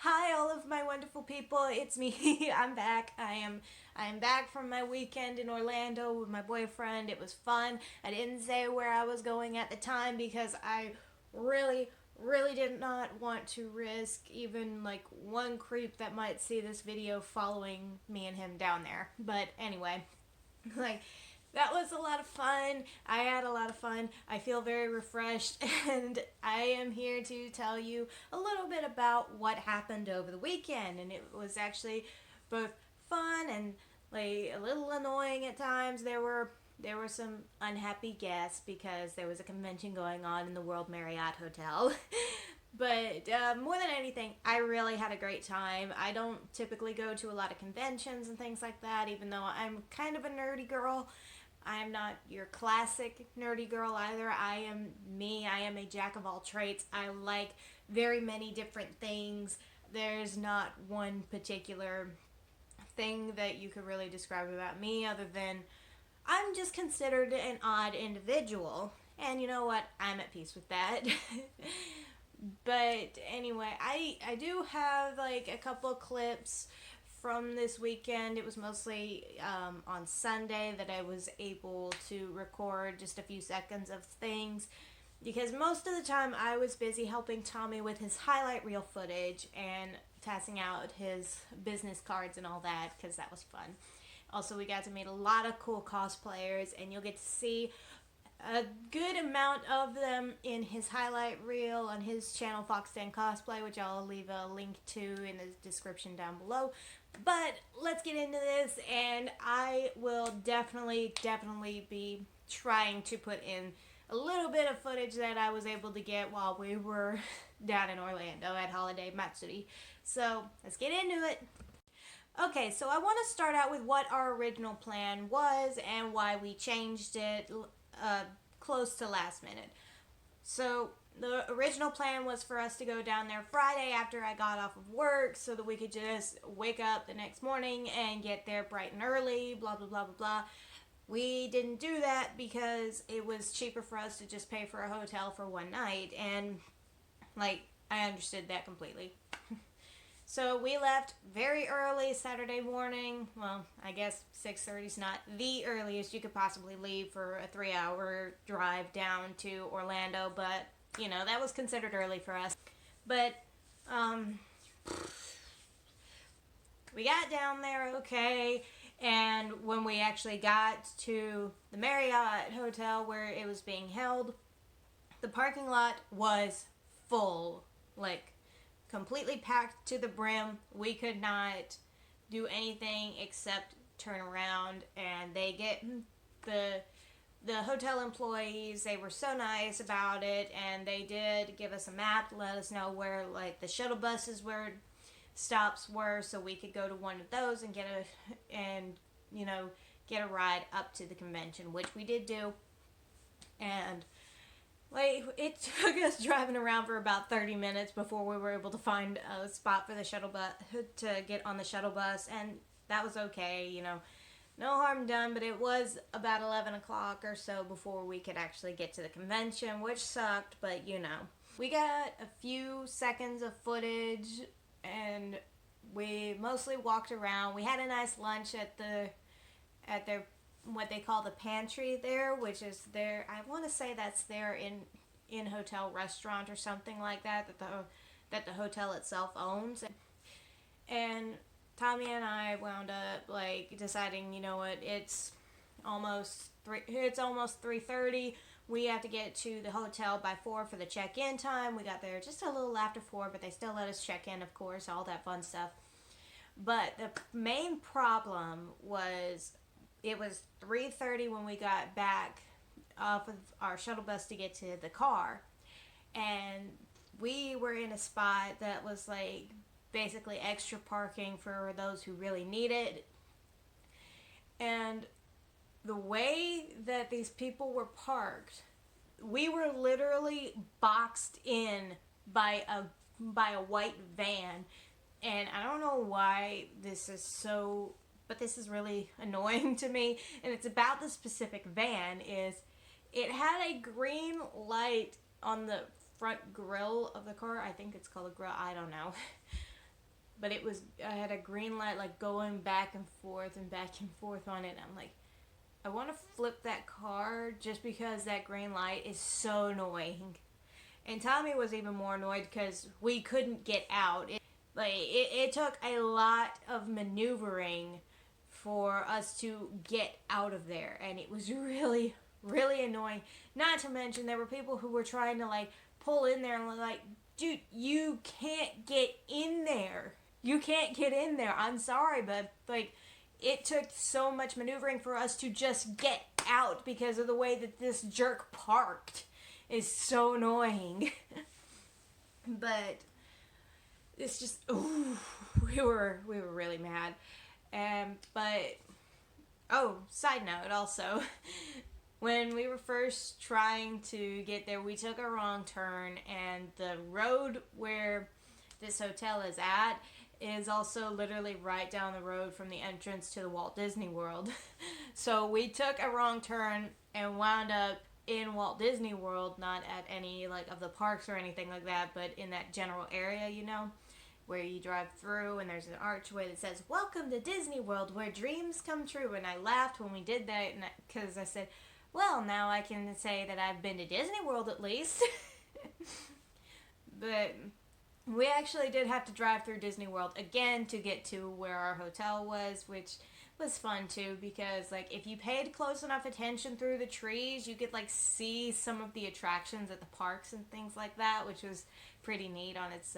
Hi all of my wonderful people, it's me. I'm back. I am back from my weekend in Orlando with my boyfriend. It was fun. I didn't say where I was going at the time because I really did not want to risk even like one creep that might see this video following me and him down there. But anyway, like that was a lot of fun. I had a lot of fun. I feel very refreshed, and I am here to tell you a little bit about what happened over the weekend. And it was actually both fun and like a little annoying at times. There were some unhappy guests because there was a convention going on in the World Marriott Hotel. But more than anything, I really had a great time. I don't typically go to a lot of conventions and things like that, even though I'm kind of a nerdy girl. I am not your classic nerdy girl either. I am me. I am a jack of all trades. I like very many different things. There's not one particular thing that you could really describe about me other than I'm just considered an odd individual. And you know what? I'm at peace with that. But anyway, I do have like a couple clips from this weekend. It was mostly on Sunday that I was able to record just a few seconds of things because most of the time I was busy helping Tommy with his highlight reel footage and passing out his business cards and all that because that was fun. Also, we got to meet a lot of cool cosplayers, and you'll get to see a good amount of them in his highlight reel on his channel Fox 10 Cosplay, which I'll leave a link to in the description down below. But let's get into this, and I will definitely be trying to put in a little bit of footage that I was able to get while we were down in Orlando at Holiday Matsuri. So let's get into it. Okay, so I want to start out with what our original plan was and why we changed it close to last minute. So the original plan was for us to go down there Friday after I got off of work so that we could just wake up the next morning and get there bright and early, blah, blah, blah, blah, blah. We didn't do that because it was cheaper for us to just pay for a hotel for one night, and like I understood that completely. So we left very early Saturday morning. Well, I guess 6:30 is not the earliest you could possibly leave for a 3-hour drive down to Orlando, but you know, that was considered early for us. But we got down there okay, and when we actually got to the Marriott Hotel where it was being held, the parking lot was full. Like completely packed to the brim. We could not do anything except turn around, and they get the hotel employees, they were so nice about it, and they did give us a map to let us know where like the shuttle buses where stops were so we could go to one of those and get a ride up to the convention, which we did do. And like, it took us driving around for about 30 minutes before we were able to find a spot for the shuttle bus to get on the shuttle bus, and that was okay, you know. No harm done, but it was about 11 o'clock or so before we could actually get to the convention, which sucked, but you know. We got a few seconds of footage, and we mostly walked around. We had a nice lunch at their what they call the pantry there, which is their, I want to say that's their in hotel restaurant or something like that that the hotel itself owns. And Tommy and I wound up like deciding, you know what, it's almost 3:30. We have to get to the hotel by 4 for the check-in time. We got there just a little after 4, but they still let us check in, of course, all that fun stuff. But the main problem was it was 3:30 when we got back off of our shuttle bus to get to the car, and we were in a spot that was like basically extra parking for those who really need it. And the way that these people were parked, we were literally boxed in by a white van. And I don't know why this is so, but this is really annoying to me, and it's about the specific van. Is it had a green light on the front grill of the car. I think it's called a grill. I don't know. But I had a green light like going back and forth on it. And I'm like, I want to flip that car just because that green light is so annoying. And Tommy was even more annoyed because we couldn't get out. It took a lot of maneuvering for us to get out of there. And it was really, really annoying. Not to mention there were people who were trying to like pull in there and like, dude, you can't get in there. You can't get in there. I'm sorry, but like it took so much maneuvering for us to just get out because of the way that this jerk parked. Is so annoying. But it's just we were really mad. But side note also, when we were first trying to get there, we took a wrong turn, and the road where this hotel is at is also literally right down the road from the entrance to the Walt Disney World. So we took a wrong turn and wound up in Walt Disney World, not at any like of the parks or anything like that, but in that general area, you know, where you drive through and there's an archway that says, "Welcome to Disney World, where dreams come true." And I laughed when we did that because I said, well, now I can say that I've been to Disney World at least. But we actually did have to drive through Disney World again to get to where our hotel was, which was fun too, because like if you paid close enough attention through the trees, you could like see some of the attractions at the parks and things like that, which was pretty neat on its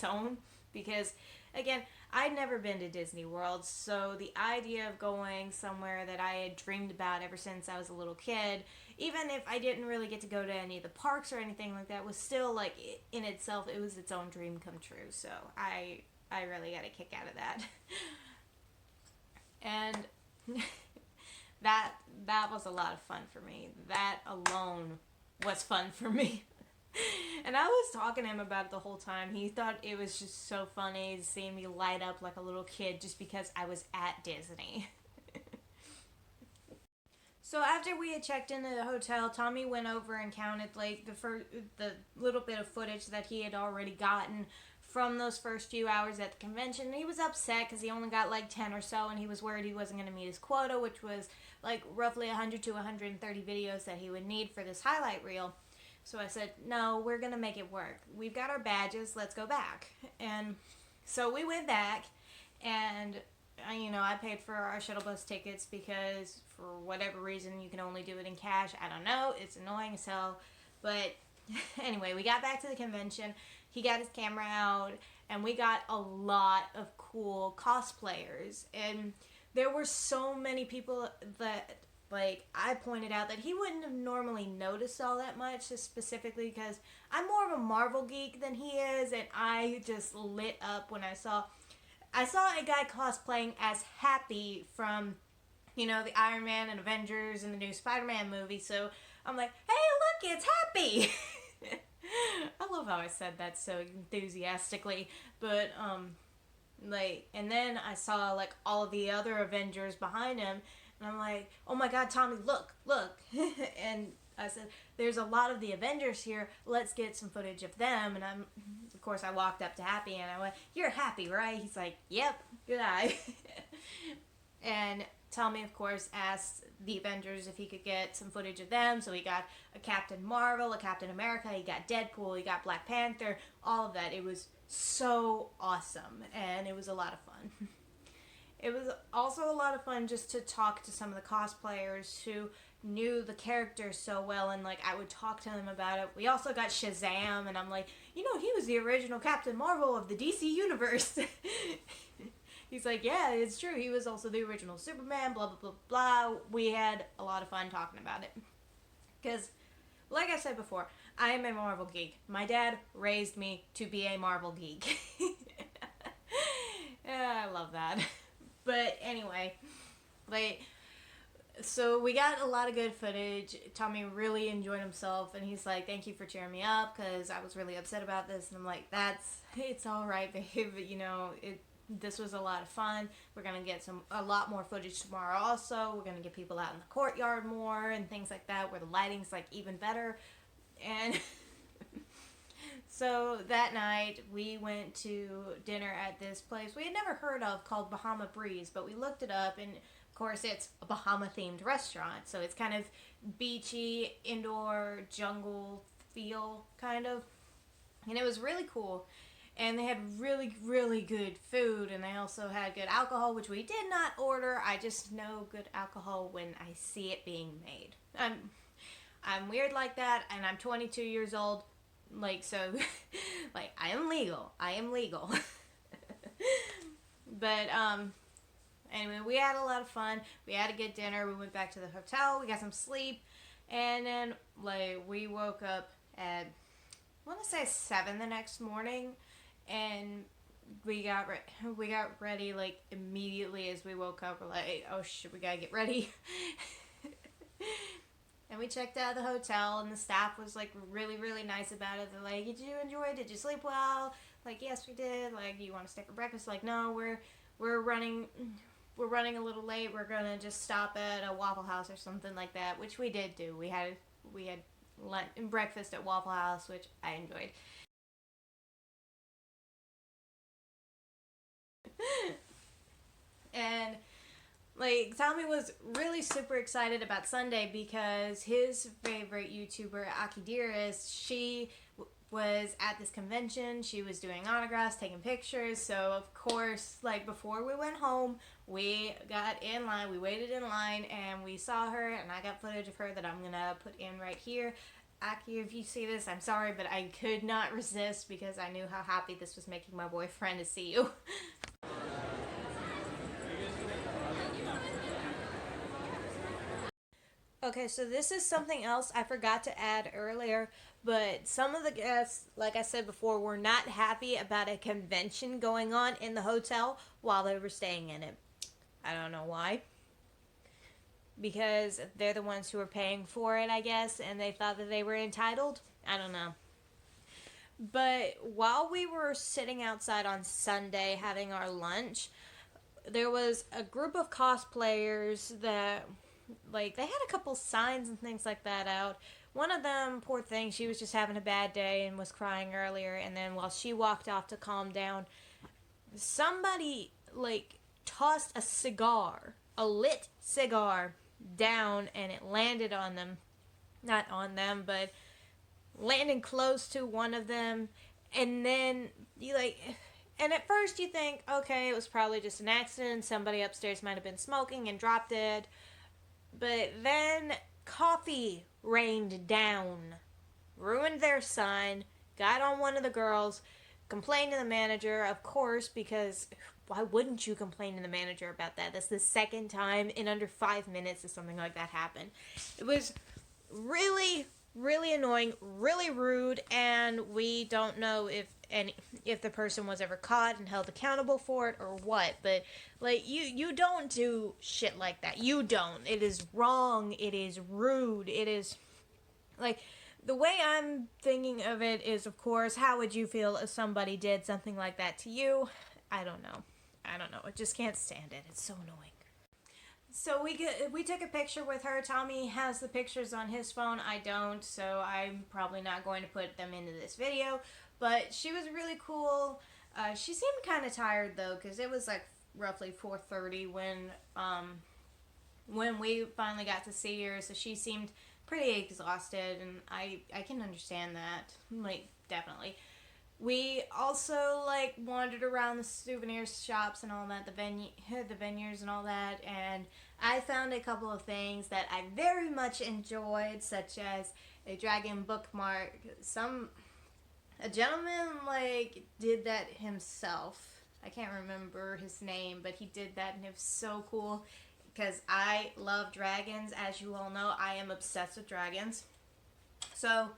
own. Because again, I'd never been to Disney World, so the idea of going somewhere that I had dreamed about ever since I was a little kid, even if I didn't really get to go to any of the parks or anything like that, was still like in itself, it was its own dream come true. So I really got a kick out of that. And that was a lot of fun for me. That alone was fun for me. And I was talking to him about it the whole time. He thought it was just so funny seeing me light up like a little kid just because I was at Disney. So after we had checked into the hotel, Tommy went over and counted like the little bit of footage that he had already gotten from those first few hours at the convention. He was upset because he only got like 10 or so, and he was worried he wasn't going to meet his quota, which was like roughly 100 to 130 videos that he would need for this highlight reel. So I said, no, we're going to make it work. We've got our badges. Let's go back. And so we went back, and I paid for our shuttle bus tickets because for whatever reason you can only do it in cash. I don't know. It's annoying as hell. But anyway, we got back to the convention. He got his camera out, and we got a lot of cool cosplayers. And there were so many people that, like, I pointed out that he wouldn't have normally noticed all that much, just specifically because I'm more of a Marvel geek than he is, and I just lit up when I saw a guy cosplaying as Happy from, the Iron Man and Avengers and the new Spider-Man movie. So I'm like, hey, look, it's Happy! I love how I said that so enthusiastically, but, and then I saw, like, all of the other Avengers behind him, and I'm like, oh my god, Tommy, look. And I said, there's a lot of the Avengers here, let's get some footage of them. And of course, I walked up to Happy, and I went, you're Happy, right? He's like, yep, good eye. And Tommy, of course, asked the Avengers if he could get some footage of them. So he got a Captain Marvel, a Captain America, he got Deadpool, he got Black Panther, all of that. It was so awesome, and it was a lot of fun. It was also a lot of fun just to talk to some of the cosplayers who knew the characters so well, and like I would talk to them about it. We also got Shazam, and I'm like, he was the original Captain Marvel of the DC universe. He's like, yeah, it's true. He was also the original Superman, blah, blah, blah, blah. We had a lot of fun talking about it. Because, like I said before, I am a Marvel geek. My dad raised me to be a Marvel geek. Yeah, I love that. But anyway, so we got a lot of good footage. Tommy really enjoyed himself, and he's like, thank you for cheering me up, because I was really upset about this. And I'm like, it's all right, babe. This was a lot of fun. We're going to get a lot more footage tomorrow also. We're going to get people out in the courtyard more and things like that, where the lighting's like even better. And So that night we went to dinner at this place we had never heard of called Bahama Breeze, but we looked it up, and of course it's a Bahama themed restaurant, so it's kind of beachy, indoor, jungle feel kind of, and it was really cool. And they had really, really good food, and they also had good alcohol, which we did not order. I just know good alcohol when I see it being made. I'm weird like that, and I'm 22 years old, like, so, like, I am legal. But, anyway, we had a lot of fun. We had a good dinner. We went back to the hotel. We got some sleep, and then, like, we woke up at, I want to say 7 the next morning, and we got ready, like, immediately as we woke up. We're like, oh shit, we gotta get ready. And we checked out of the hotel, and the staff was, like, really, really nice about it. They're like, did you enjoy it? Did you sleep well? Like, yes, we did. Like, do you want to stay for breakfast? Like, no, we're running a little late. We're gonna just stop at a Waffle House or something like that, which we did do. We had lunch and breakfast at Waffle House, which I enjoyed. And, like, Tommy was really super excited about Sunday because his favorite YouTuber, akidearest, she was at this convention. She was doing autographs, taking pictures. So, of course, like, before we went home, we got in line. We waited in line, and we saw her, and I got footage of her that I'm going to put in right here. Aki, if you see this, I'm sorry, but I could not resist because I knew how happy this was making my boyfriend to see you. Okay, so this is something else I forgot to add earlier, but some of the guests, like I said before, were not happy about a convention going on in the hotel while they were staying in it. I don't know why. Because they're the ones who were paying for it, I guess, and they thought that they were entitled. I don't know. But while we were sitting outside on Sunday having our lunch, there was a group of cosplayers that, like, they had a couple signs and things like that out. One of them, poor thing, she was just having a bad day and was crying earlier, and then while she walked off to calm down, somebody, like, tossed a cigar, a lit cigar, down, and it landed on them. Not on them, but landing close to one of them, and then you, like, and at first you think, okay, it was probably just an accident, somebody upstairs might have been smoking and dropped it, but then coffee rained down, ruined their sign, got on one of the girls, complained to the manager, of course, because why wouldn't you complain to the manager about that? That's the second time in under 5 minutes that something like that happened. It was really, really annoying, really rude, and we don't know if the person was ever caught and held accountable for it or what, but, like, you don't do shit like that. You don't. It is wrong. It is rude. It is, like, the way I'm thinking of it is, of course, how would you feel if somebody did something like that to you? I don't know. I just can't stand it. It's so annoying. So we took a picture with her. Tommy has the pictures on his phone. I don't, so I'm probably not going to put them into this video. But she was really cool. She seemed kind of tired though, because it was like roughly 4:30 when we finally got to see her. So she seemed pretty exhausted, and I can understand that, like, definitely. We also, like, wandered around the souvenir shops and all that, the venues and all that, and I found a couple of things that I very much enjoyed, such as a dragon bookmark. A gentleman, like, did that himself. I can't remember his name, but he did that, and it was so cool, because I love dragons. As you all know, I am obsessed with dragons. So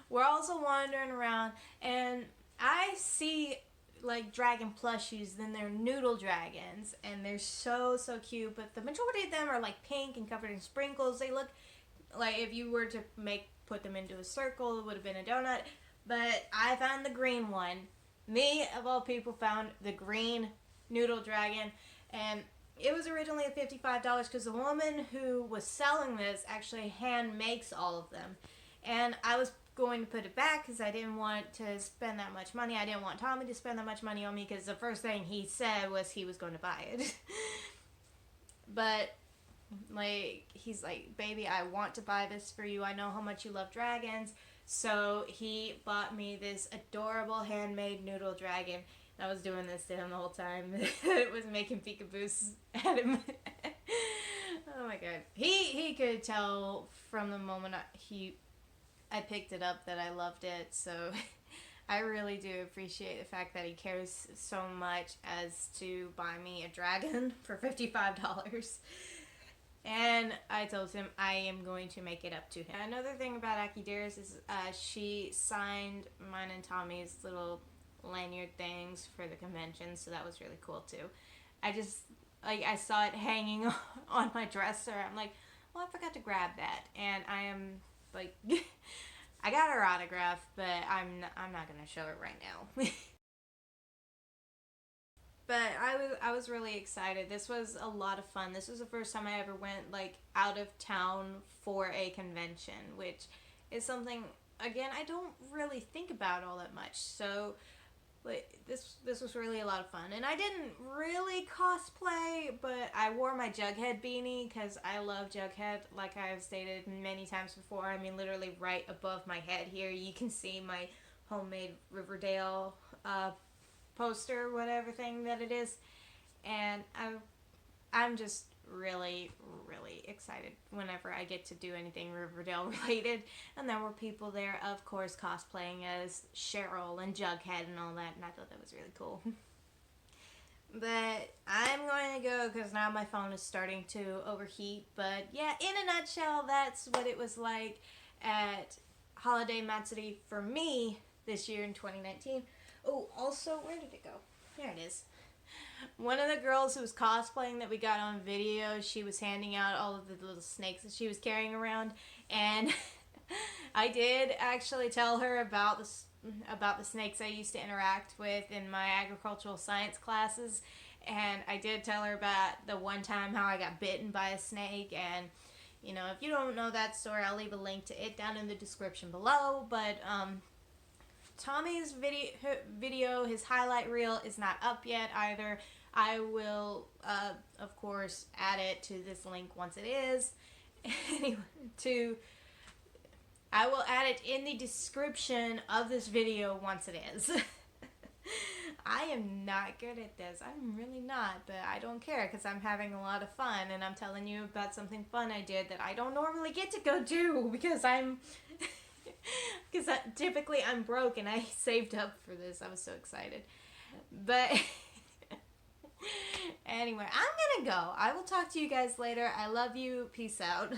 we're also wandering around, and I see, like, dragon plushies, then they're noodle dragons, and they're so, so cute, but the majority of them are, like, pink and covered in sprinkles. They look like if you were to put them into a circle, it would have been a donut, but I found the green one. Me, of all people, found the green noodle dragon, and it was originally at $55 because the woman who was selling this actually hand makes all of them. And I was going to put it back because I didn't want to spend that much money. I didn't want Tommy to spend that much money on me because the first thing he said was he was going to buy it. But, like, he's like, baby, I want to buy this for you. I know how much you love dragons. So he bought me this adorable handmade noodle dragon. I was doing this to him the whole time. It was making peekaboos at him. Oh my god. He could tell from the moment I picked it up that I loved it. So I really do appreciate the fact that he cares so much as to buy me a dragon for $55. And I told him I am going to make it up to him. Another thing about akidearest is she signed mine and Tommy's little lanyard things for the convention, so that was really cool too. I saw it hanging on my dresser. I'm like, well, I forgot to grab that, and I am like, I got her autograph, but I'm not gonna show it right now. But I was really excited. This was a lot of fun. This was the first time I ever went like out of town for a convention, which is something, again, I don't really think about all that much. So like, this was really a lot of fun. And I didn't really cosplay, but I wore my Jughead beanie because I love Jughead, like I have stated many times before. I mean, literally right above my head here, you can see my homemade Riverdale poster, whatever thing that it is. And I'm just really, really excited whenever I get to do anything Riverdale related. And there were people there, of course, cosplaying as Cheryl and Jughead and all that, and I thought that was really cool. But I'm going to go because now my phone is starting to overheat. But yeah, in a nutshell, that's what it was like at Holiday Matsuri for me this year in 2019. Oh, also, where did it go? There it is. One of the girls who was cosplaying that we got on video, she was handing out all of the little snakes that she was carrying around, and I did actually tell her about the snakes I used to interact with in my agricultural science classes, and I did tell her about the one time how I got bitten by a snake. And you know, if you don't know that story, I'll leave a link to it down in the description below. But Tommy's video, his highlight reel is not up yet either. I will, of course, add it to this link once it is. Anyway, I will add it in the description of this video once it is. I am not good at this. I'm really not, but I don't care because I'm having a lot of fun, and I'm telling you about something fun I did that I don't normally get to go do because because typically I'm broke and I saved up for this. I was so excited. But anyway, I'm gonna go. I will talk to you guys later. I love you. Peace out.